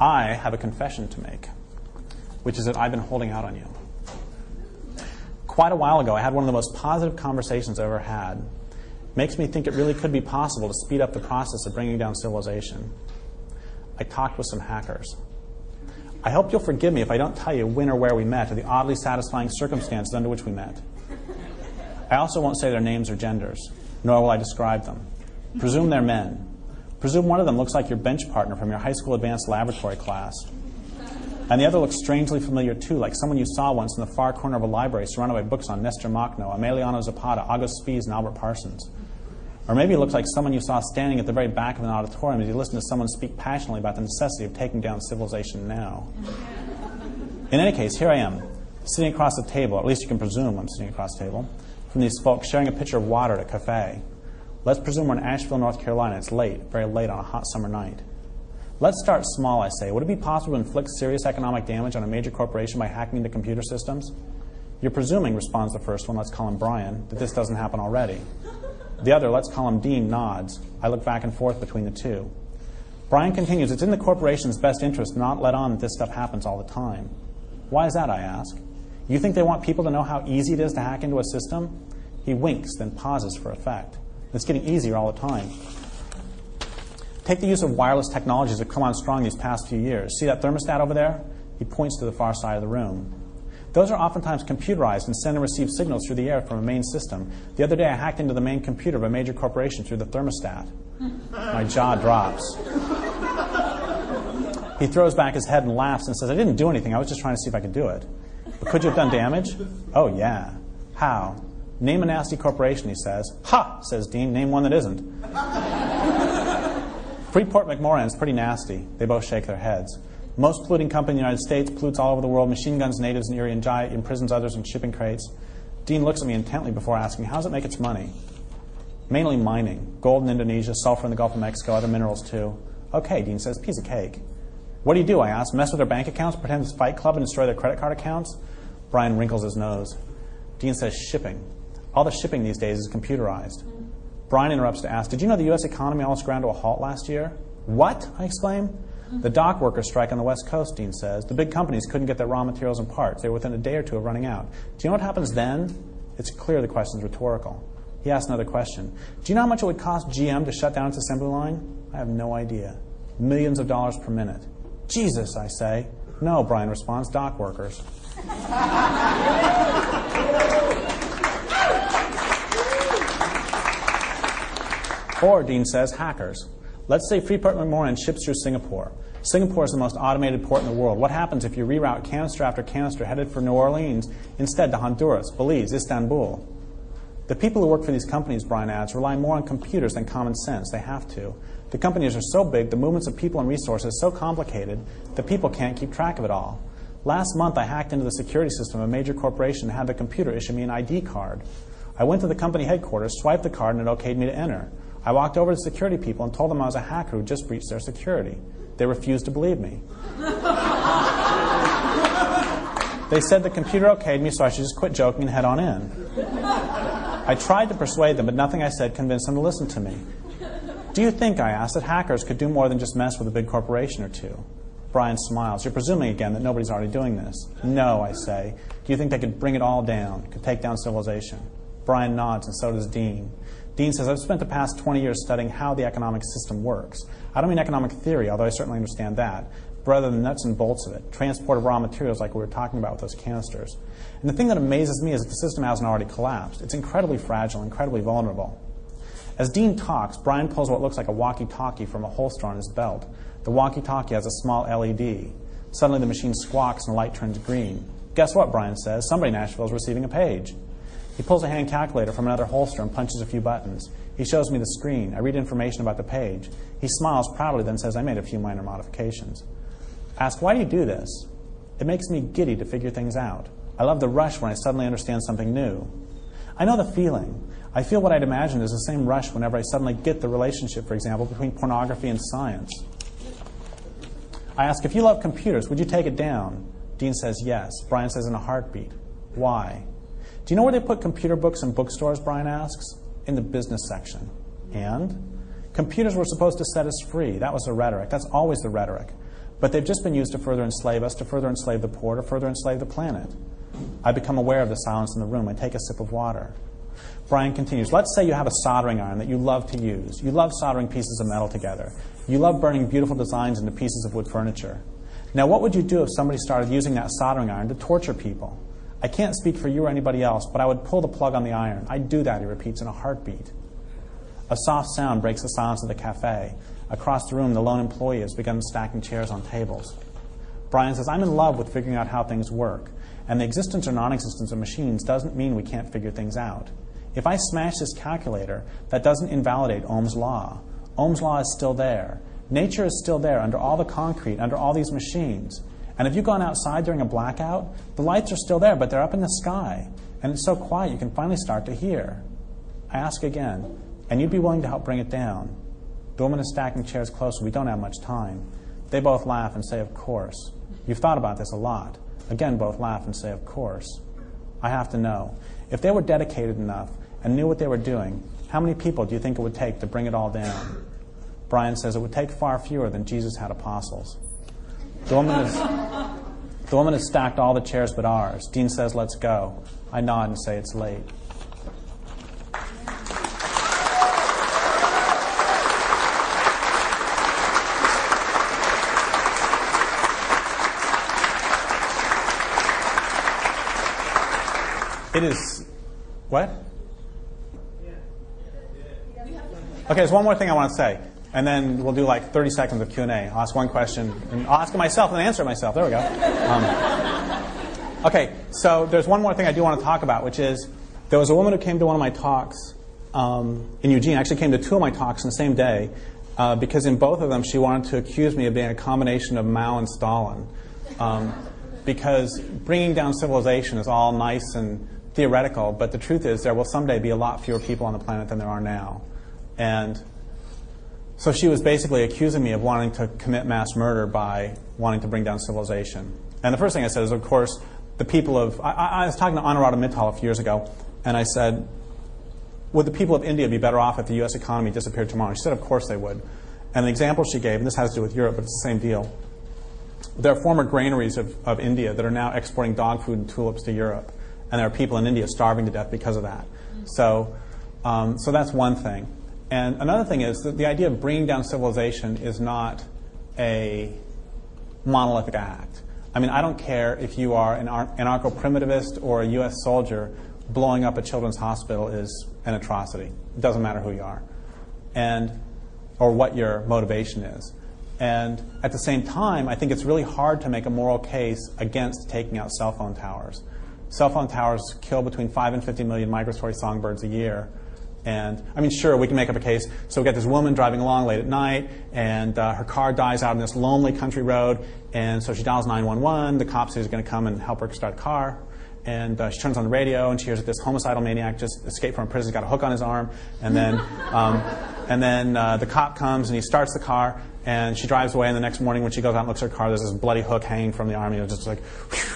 I have a confession to make, which is that I've been holding out on you. Quite a while ago, I had one of the most positive conversations I've ever had. Makes me think it really could be possible to speed up the process of bringing down civilization. I talked with some hackers. I hope you'll forgive me if I don't tell you when or where we met or the oddly satisfying circumstances under which we met. I also won't say their names or genders, nor will I describe them. Presume they're men. Presume one of them looks like your bench partner from your high school advanced laboratory class. And the other looks strangely familiar too, like someone you saw once in the far corner of a library surrounded by books on Nestor Makhno, Emiliano Zapata, August Spies, and Albert Parsons. Or maybe it looks like someone you saw standing at the very back of an auditorium as you listen to someone speak passionately about the necessity of taking down civilization now. In any case, here I am, sitting across the table, or at least you can presume I'm sitting across the table, from these folks sharing a pitcher of water at a cafe. Let's presume we're in Asheville, North Carolina. It's late, very late on a hot summer night. Let's start small, I say. Would it be possible to inflict serious economic damage on a major corporation by hacking into computer systems? You're presuming, responds the first one, let's call him Brian, that this doesn't happen already. The other, let's call him Dean, nods. I look back and forth between the two. Brian continues, it's in the corporation's best interest to not let on that this stuff happens all the time. Why is that, I ask? You think they want people to know how easy it is to hack into a system? He winks, then pauses for effect. It's getting easier all the time. Take the use of wireless technologies that have come on strong these past few years. See that thermostat over there? He points to the far side of the room. Those are oftentimes computerized and send and receive signals through the air from a main system. The other day I hacked into the main computer of a major corporation through the thermostat. My jaw drops. He throws back his head and laughs and says, I didn't do anything. I was just trying to see if I could do it. But could you have done damage? Oh, yeah. How? Name a nasty corporation, he says. Ha, says Dean. Name one that isn't. Freeport-McMoran's pretty nasty. They both shake their heads. Most polluting company in the United States, pollutes all over the world, machine guns natives in Erie and Jai, imprisons others in shipping crates. Dean looks at me intently before asking, how does it make its money? Mainly mining. Gold in Indonesia, sulfur in the Gulf of Mexico, other minerals too. Okay, Dean says, piece of cake. What do? I ask. Mess with their bank accounts, pretend it's Fight Club and destroy their credit card accounts? Brian wrinkles his nose. Dean says, shipping. All the shipping these days is computerized. Brian interrupts to ask, did you know the U.S. economy almost ground to a halt last year? What? I exclaim. The dock workers strike on the West Coast, Dean says. The big companies couldn't get their raw materials and parts. They were within a day or two of running out. Do you know what happens then? It's clear the question's rhetorical. He asks another question. Do you know how much it would cost GM to shut down its assembly line? I have no idea. Millions of dollars per minute. Jesus, I say. No, Brian responds, dock workers. Or, Dean says, hackers. Let's say Freeport-McMoran ships through Singapore. Singapore is the most automated port in the world. What happens if you reroute canister after canister headed for New Orleans instead to Honduras, Belize, Istanbul? The people who work for these companies, Brian adds, rely more on computers than common sense. They have to. The companies are so big, the movements of people and resources so complicated that people can't keep track of it all. Last month, I hacked into the security system of a major corporation and had the computer issue me an ID card. I went to the company headquarters, swiped the card, and it okayed me to enter. I walked over to security people and told them I was a hacker who just breached their security. They refused to believe me. They said the computer okayed me, so I should just quit joking and head on in. I tried to persuade them, but nothing I said convinced them to listen to me. Do you think, I asked, that hackers could do more than just mess with a big corporation or two? Brian smiles. You're presuming again that nobody's already doing this. No, I say. Do you think they could bring it all down, could take down civilization? Brian nods, and so does Dean. Dean says, I've spent the past 20 years studying how the economic system works. I don't mean economic theory, although I certainly understand that, but rather the nuts and bolts of it, transport of raw materials like we were talking about with those canisters. And the thing that amazes me is that the system hasn't already collapsed. It's incredibly fragile, incredibly vulnerable. As Dean talks, Brian pulls what looks like a walkie-talkie from a holster on his belt. The walkie-talkie has a small LED. Suddenly the machine squawks and the light turns green. Guess what, Brian says? Somebody in Nashville is receiving a page. He pulls a hand calculator from another holster and punches a few buttons. He shows me the screen. I read information about the page. He smiles proudly, then says, I made a few minor modifications. I ask, why do you do this? It makes me giddy to figure things out. I love the rush when I suddenly understand something new. I know the feeling. I feel what I'd imagine is the same rush whenever I suddenly get the relationship, for example, between pornography and science. I ask, if you love computers, would you take it down? Dean says, yes. Brian says, in a heartbeat. Why? Do you know where they put computer books in bookstores, Brian asks? In the business section. And? Computers were supposed to set us free. That was the rhetoric. That's always the rhetoric. but they've just been used to further enslave us, to further enslave the poor, to further enslave the planet. I become aware of the silence in the room. I take a sip of water. Brian continues, let's say you have a soldering iron that you love to use. You love soldering pieces of metal together. You love burning beautiful designs into pieces of wood furniture. Now, what would you do if somebody started using that soldering iron to torture people? I can't speak for you or anybody else, but I would pull the plug on the iron. I'd do that, he repeats, in a heartbeat. A soft sound breaks the silence of the cafe. Across the room, the lone employee has begun stacking chairs on tables. Brian says, I'm in love with figuring out how things work, and the existence or non-existence of machines doesn't mean we can't figure things out. If I smash this calculator, that doesn't invalidate Ohm's law. Ohm's law is still there. Nature is still there under all the concrete, under all these machines. And if you've gone outside during a blackout, the lights are still there, but they're up in the sky. And it's so quiet you can finally start to hear. I ask again, and you'd be willing to help bring it down? The woman is stacking chairs closer. We don't have much time. They both laugh and say, of course. You've thought about this a lot. Again, both laugh and say, of course. I have to know. If they were dedicated enough and knew what they were doing, how many people do you think it would take to bring it all down? Brian says it would take far fewer than Jesus had apostles. The woman has stacked all the chairs but ours. Dean says, let's go. I nod and say it's late. It is, what? Okay, there's one more thing I want to say, and then we'll do like 30 seconds of Q&A. I'll ask one question, and I'll ask it myself and then answer it myself. There we go. Okay, so there's one more thing I do want to talk about, which is there was a woman who came to one of my talks in Eugene, actually came to two of my talks in the same day, because in both of them she wanted to accuse me of being a combination of Mao and Stalin. Because bringing down civilization is all nice and theoretical, but the truth is there will someday be a lot fewer people on the planet than there are now. And so she was basically accusing me of wanting to commit mass murder by wanting to bring down civilization. And the first thing I said is, of course, the people of... I was talking to Anuradha Mittal a few years ago, and I said, would the people of India be better off if the U.S. economy disappeared tomorrow? She said, of course they would. And the example she gave, and this has to do with Europe, but it's the same deal. There are former granaries of India that are now exporting dog food and tulips to Europe. And there are people in India starving to death because of that. So that's one thing. And another thing is that the idea of bringing down civilization is not a monolithic act. I mean, I don't care if you are an anarcho-primitivist or a U.S. soldier. Blowing up a children's hospital is an atrocity. It doesn't matter who you are, or what your motivation is. And at the same time, I think it's really hard to make a moral case against taking out cell phone towers. Cell phone towers kill between 5 and 50 million migratory songbirds a year. And, I mean, sure, we can make up a case. So we get this woman driving along late at night, and her car dies out on this lonely country road, and so she dials 911. The cop says he's going to come and help her start the car. And she turns on the radio, and she hears that this homicidal maniac just escaped from prison. He's got a hook on his arm. And then, the cop comes, and he starts the car, and she drives away. And the next morning when she goes out and looks at her car, there's this bloody hook hanging from the arm. You know, just like, whew.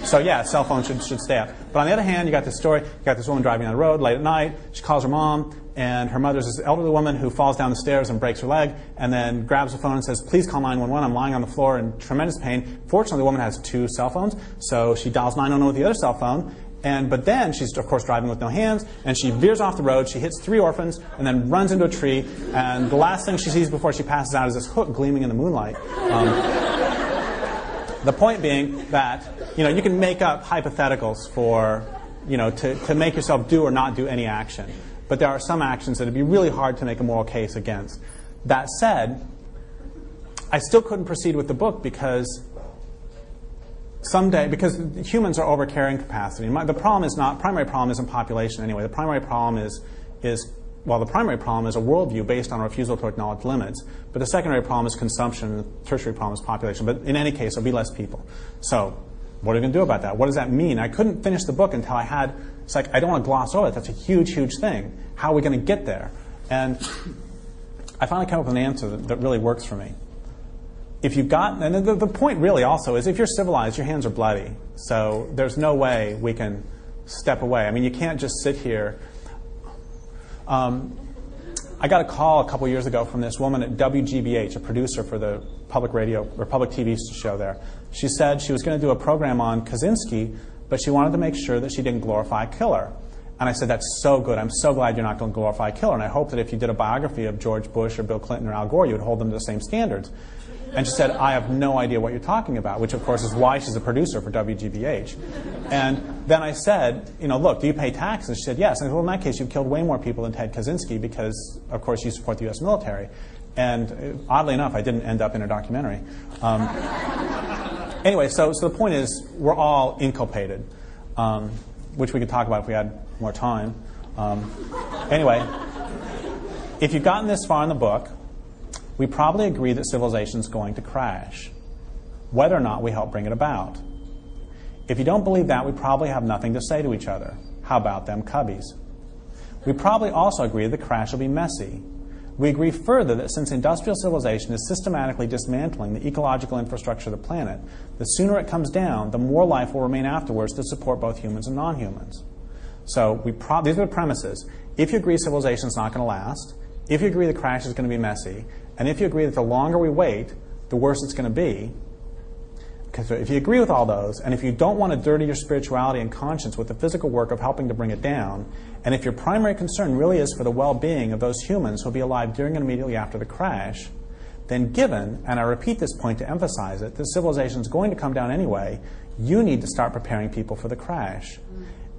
So yeah, cell phones should stay up. But on the other hand, you got this story. You got this woman driving on the road late at night. She calls her mom, and her mother's this elderly woman who falls down the stairs and breaks her leg, and then grabs the phone and says, "Please call 911. I'm lying on the floor in tremendous pain." Fortunately, the woman has two cell phones, so she dials 911 with the other cell phone. But then she's, of course, driving with no hands, and she veers off the road. She hits 3 orphans, and then runs into a tree. And the last thing she sees before she passes out is this hook gleaming in the moonlight. The point being that, you know, you can make up hypotheticals for, you know, to make yourself do or not do any action. But there are some actions that would be really hard to make a moral case against. That said, I still couldn't proceed with the book because humans are over carrying capacity. The problem is not, primary problem isn't population anyway. The primary problem is the primary problem is a worldview based on a refusal to acknowledge limits. But the secondary problem is consumption, and the tertiary problem is population. But in any case, there'll be less people. So what are we going to do about that? What does that mean? I couldn't finish the book until it's like, I don't want to gloss over it. That's a huge, huge thing. How are we going to get there? And I finally came up with an answer that really works for me. If you've got, and the point really also is if you're civilized, your hands are bloody. So there's no way we can step away. I mean, you can't just sit here. I I got a call a couple years ago from this woman at WGBH, a producer for the public radio or public TV show there. She said she was going to do a program on Kaczynski, but she wanted to make sure that she didn't glorify a killer. And I said, that's so good. I'm so glad you're not going to glorify a killer. And I hope that if you did a biography of George Bush or Bill Clinton or Al Gore, you would hold them to the same standards. And she said, I have no idea what you're talking about, which, of course, is why she's a producer for WGBH. And then I said, look, do you pay taxes? She said, yes. And I said, well, in that case, you've killed way more people than Ted Kaczynski because, of course, you support the U.S. military. And oddly enough, I didn't end up in a documentary. Anyway, so the point is, we're all inculpated, which we could talk about if we had more time. Anyway, if you've gotten this far in the book, we probably agree that civilization is going to crash, whether or not we help bring it about. If you don't believe that, we probably have nothing to say to each other. How about them cubbies? We probably also agree the crash will be messy. We agree further that since industrial civilization is systematically dismantling the ecological infrastructure of the planet, the sooner it comes down, the more life will remain afterwards to support both humans and non-humans. So these are the premises. If you agree civilization is not going to last, if you agree the crash is going to be messy, and if you agree that the longer we wait, the worse it's going to be, so if you agree with all those, and if you don't want to dirty your spirituality and conscience with the physical work of helping to bring it down, and if your primary concern really is for the well-being of those humans who will be alive during and immediately after the crash, then given, and I repeat this point to emphasize it, that civilization is going to come down anyway, you need to start preparing people for the crash.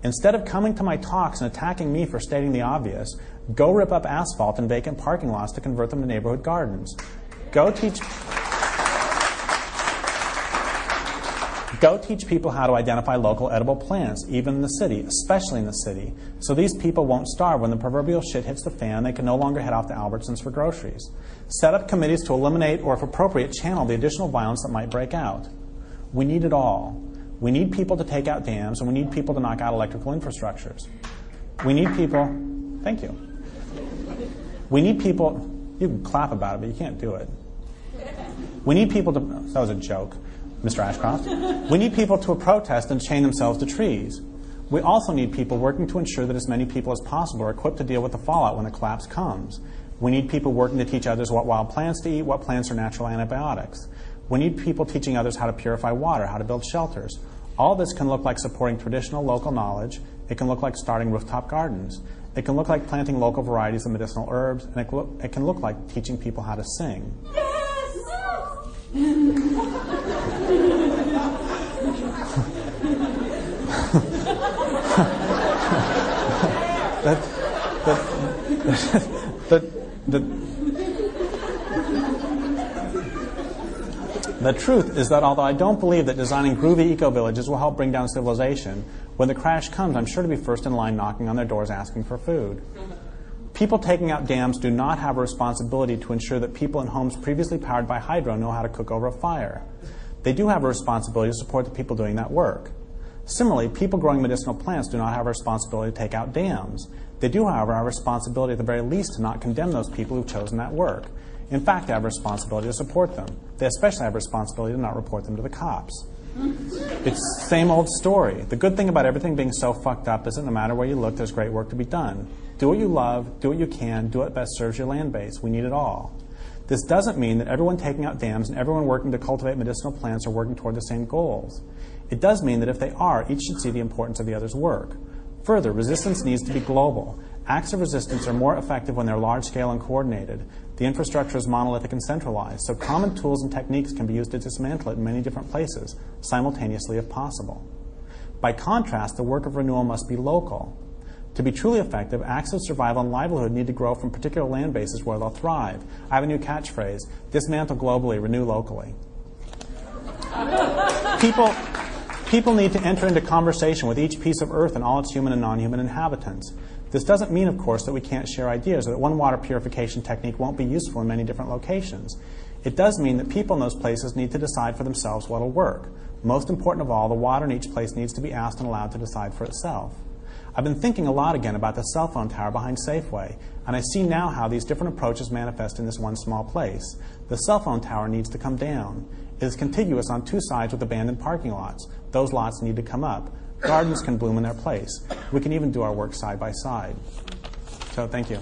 Instead of coming to my talks and attacking me for stating the obvious, go rip up asphalt and vacant parking lots to convert them to neighborhood gardens. Go teach people how to identify local edible plants, even in the city, especially in the city, so these people won't starve when the proverbial shit hits the fan. They can no longer head off to Albertsons for groceries. Set up committees to eliminate or, if appropriate, channel the additional violence that might break out. We need it all. We need people to take out dams, and we need people to knock out electrical infrastructures. We need people... Thank you. We need people... You can clap about it, but you can't do it. We need people to... That was a joke, Mr. Ashcroft. We need people to protest and chain themselves to trees. We also need people working to ensure that as many people as possible are equipped to deal with the fallout when the collapse comes. We need people working to teach others what wild plants to eat, what plants are natural antibiotics. We need people teaching others how to purify water, how to build shelters. All this can look like supporting traditional local knowledge. It can look like starting rooftop gardens. It can look like planting local varieties of medicinal herbs. And it can look like teaching people how to sing. Yes! The truth is that although I don't believe that designing groovy eco-villages will help bring down civilization, when the crash comes, I'm sure to be first in line knocking on their doors asking for food. People taking out dams do not have a responsibility to ensure that people in homes previously powered by hydro know how to cook over a fire. They do have a responsibility to support the people doing that work. Similarly, people growing medicinal plants do not have a responsibility to take out dams. They do, however, have a responsibility at the very least to not condemn those people who've chosen that work. In fact, they have a responsibility to support them. They especially have a responsibility to not report them to the cops. It's the same old story. The good thing about everything being so fucked up is that no matter where you look, there's great work to be done. Do what you love, do what you can, do what best serves your land base. We need it all. This doesn't mean that everyone taking out dams and everyone working to cultivate medicinal plants are working toward the same goals. It does mean that if they are, each should see the importance of the other's work. Further, resistance needs to be global. Acts of resistance are more effective when they're large-scale and coordinated. The infrastructure is monolithic and centralized, so common tools and techniques can be used to dismantle it in many different places, simultaneously if possible. By contrast, the work of renewal must be local. To be truly effective, acts of survival and livelihood need to grow from particular land bases where they'll thrive. I have a new catchphrase: dismantle globally, renew locally. People need to enter into conversation with each piece of earth and all its human and non-human inhabitants. This doesn't mean, of course, that we can't share ideas or that one water purification technique won't be useful in many different locations. It does mean that people in those places need to decide for themselves what will work. Most important of all, the water in each place needs to be asked and allowed to decide for itself. I've been thinking a lot again about the cell phone tower behind Safeway, and I see now how these different approaches manifest in this one small place. The cell phone tower needs to come down. It is contiguous on two sides with abandoned parking lots. Those lots need to come up. Gardens can bloom in their place. We can even do our work side by side. So thank you.